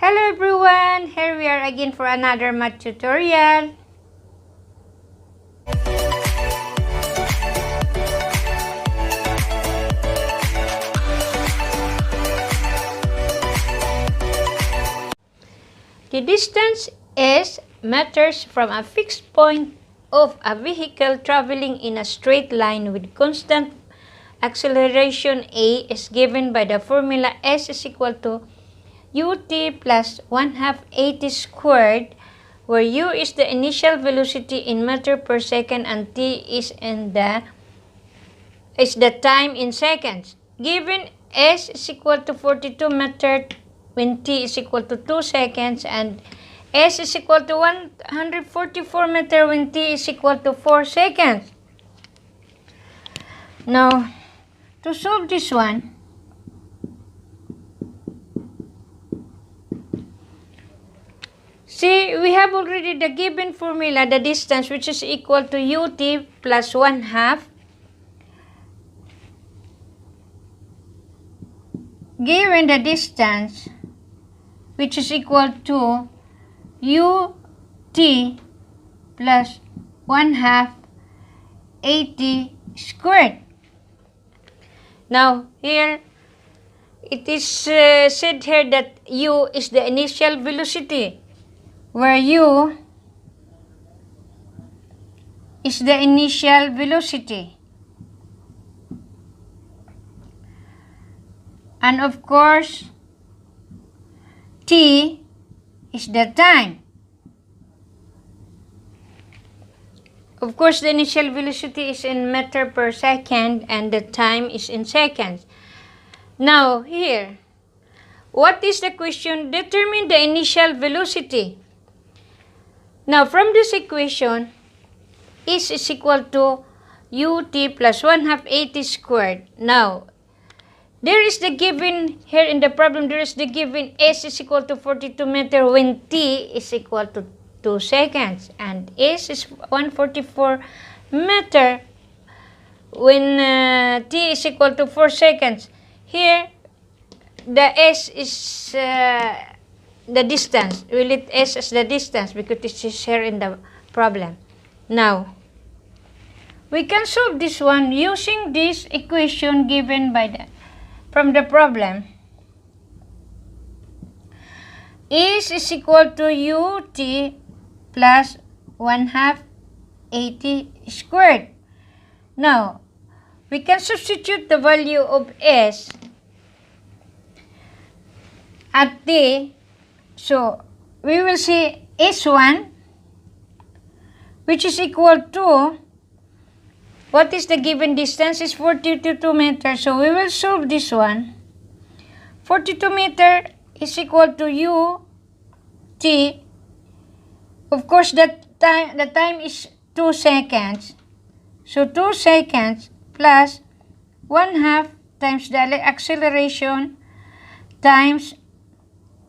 Hello everyone! Here we are again for another math tutorial. The distance S measures from a fixed point of a vehicle traveling in a straight line with constant acceleration A is given by the formula S is equal to ut plus 1/2 at squared, where u is the initial velocity in meter per second and t is the time in seconds. Given S is equal to 42 meter when t is equal to 2 seconds and S is equal to 144 meter when t is equal to 4 seconds. Now, to solve this one, see, we have already the given formula, the distance, which is equal to ut plus 1/2. Given the distance, which is equal to ut plus 1/2 at squared. Now, here, it is said here that u is the initial velocity, where u is the initial velocity. And of course, t is the time. Of course, the initial velocity is in meter per second and the time is in seconds. Now, here, what is the question? Determine the initial velocity. Now, from this equation, S is equal to ut plus 1/2 at squared. Now, there is the given, here in the problem, there is the given S is equal to 42 meter when t is equal to 2 seconds. And S is 144 meter when t is equal to 4 seconds. Here, the S is the distance. We let S as the distance because this is here in the problem. Now, we can solve this one using this equation given by from the problem. S is equal to ut plus 1/2 at squared. Now, we can substitute the value of S at t. So, we will see S1, which is equal to, what is the given distance? Is 42 meters. So, we will solve this one. 42 meter is equal to ut. Of course, the time is 2 seconds. So, 2 seconds plus 1/2 times the acceleration times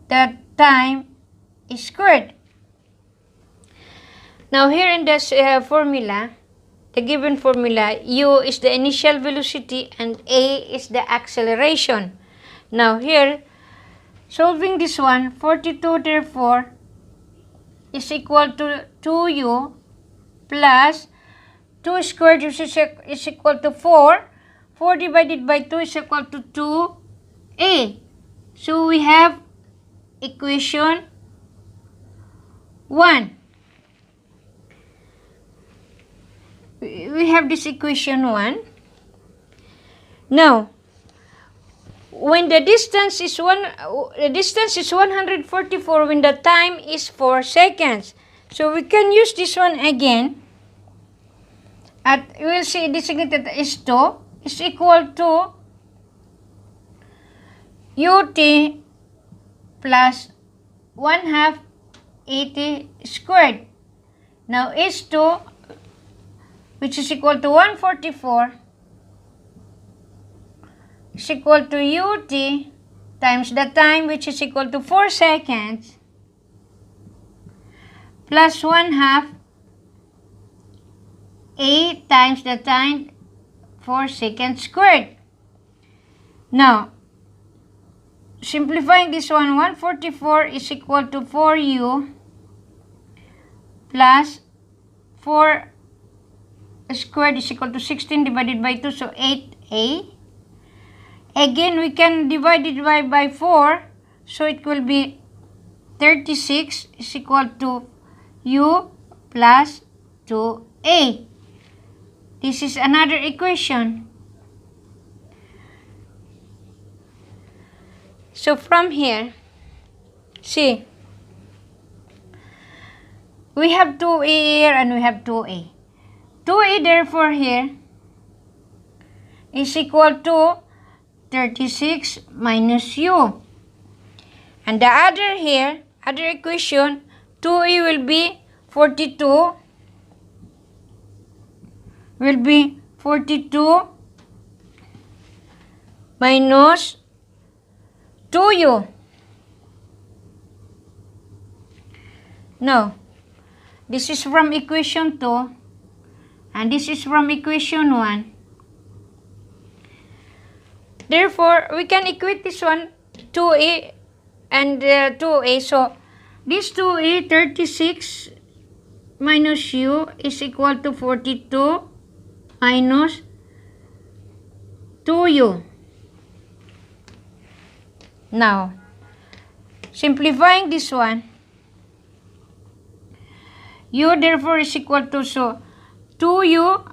the time is squared. Now, here in this formula, the given formula, u is the initial velocity and a is the acceleration. Now, here, solving this one, 42 therefore is equal to 2u plus 2 squared is equal to 4. 4 divided by 2 is equal to 2a. So, we have equation 1. We have this equation 1. Now, when the distance is 144 when the time is 4 seconds. So, we can use this one again. We will see designated as 2 is equal to ut plus 1/2 at squared. Now, S2, which is equal to 144, is equal to ut times the time, which is equal to 4 seconds, plus 1/2 a times the time, 4 seconds squared. Now, simplifying this one, 144 is equal to 4u plus 4 squared is equal to 16 divided by 2, so 8a. Again, we can divide it by 4, so it will be 36 is equal to u plus 2a. This is another equation. So from here, see, we have 2a here and we have 2a. 2a therefore here is equal to 36 minus u. And the other here, other equation, 2a will be 42. Will be 42 minus 2u. Now, this is from equation 2 and this is from equation 1. Therefore, we can equate this one 2a and 2a. So, this 2a, 36 minus u is equal to 42 minus 2u. Now, simplifying this one, u therefore is equal to, so 2u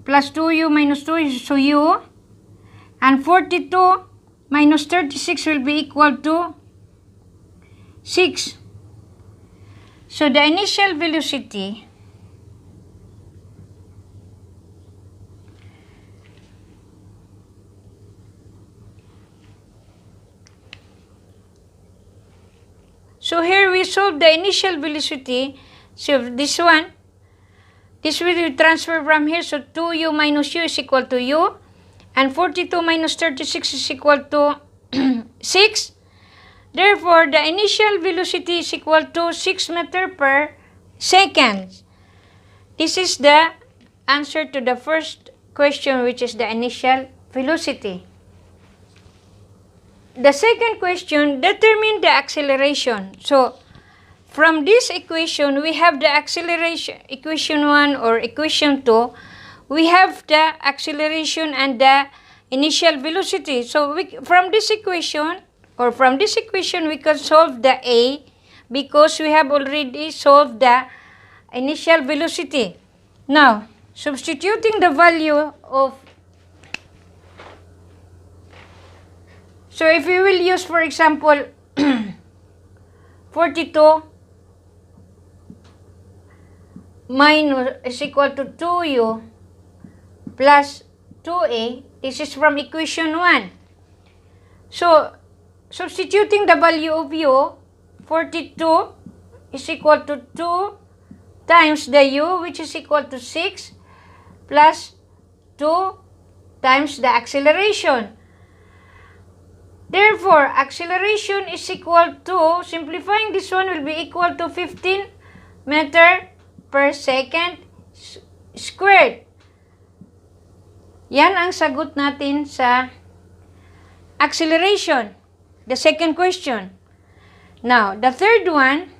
plus 2u minus 2, so u, and 42 minus 36 will be equal to 6. So the initial velocity so here we solve the initial velocity. So this one, this will be transferred from here, so 2u minus u is equal to u, and 42 minus 36 is equal to 6. Therefore, the initial velocity is equal to 6 meters per second. This is the answer to the first question, which is the initial velocity. The second question, determine the acceleration. So, from this equation, we have the acceleration, equation 1 or equation 2. We have the acceleration and the initial velocity. So, from this equation, we can solve the A because we have already solved the initial velocity. Now, substituting the value of, so if we will use, for example, 42 minus is equal to 2u plus 2a, this is from equation 1. So, substituting the value of u, 42 is equal to 2 times the u, which is equal to 6, plus 2 times the acceleration. Therefore, acceleration is equal to, simplifying this one will be equal to 15 meter per second squared. Yan ang sagot natin sa acceleration. The second question. Now, the third one,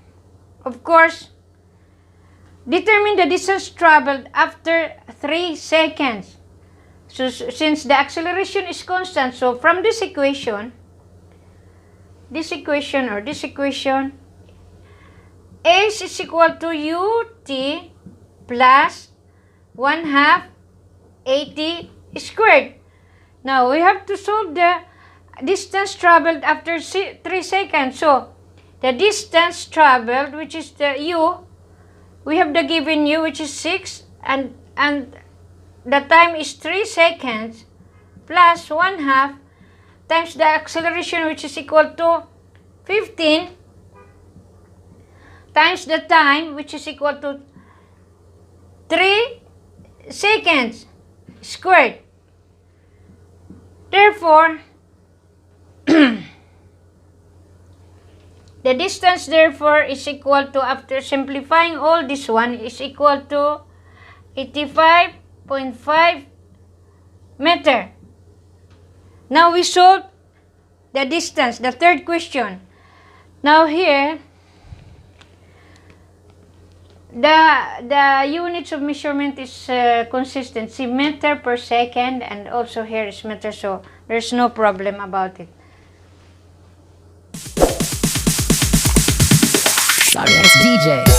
of course, determine the distance traveled after 3 seconds. So, since the acceleration is constant, so from this equation, S is equal to ut plus 1/2 80 squared. Now, we have to solve the distance traveled after 3 seconds. So, the distance traveled, which is the u, we have the given u, which is 6, and the time is 3 seconds, plus 1/2 times the acceleration, which is equal to 15, times the time, which is equal to 3 seconds squared. Therefore, the distance therefore is equal to, after simplifying all this one, is equal to 85.5 meter. Now we solve the distance, the third question. Now here, the units of measurement is consistency, meter per second, and also here is meter, so there's no problem about it. Sorry, it's DJ.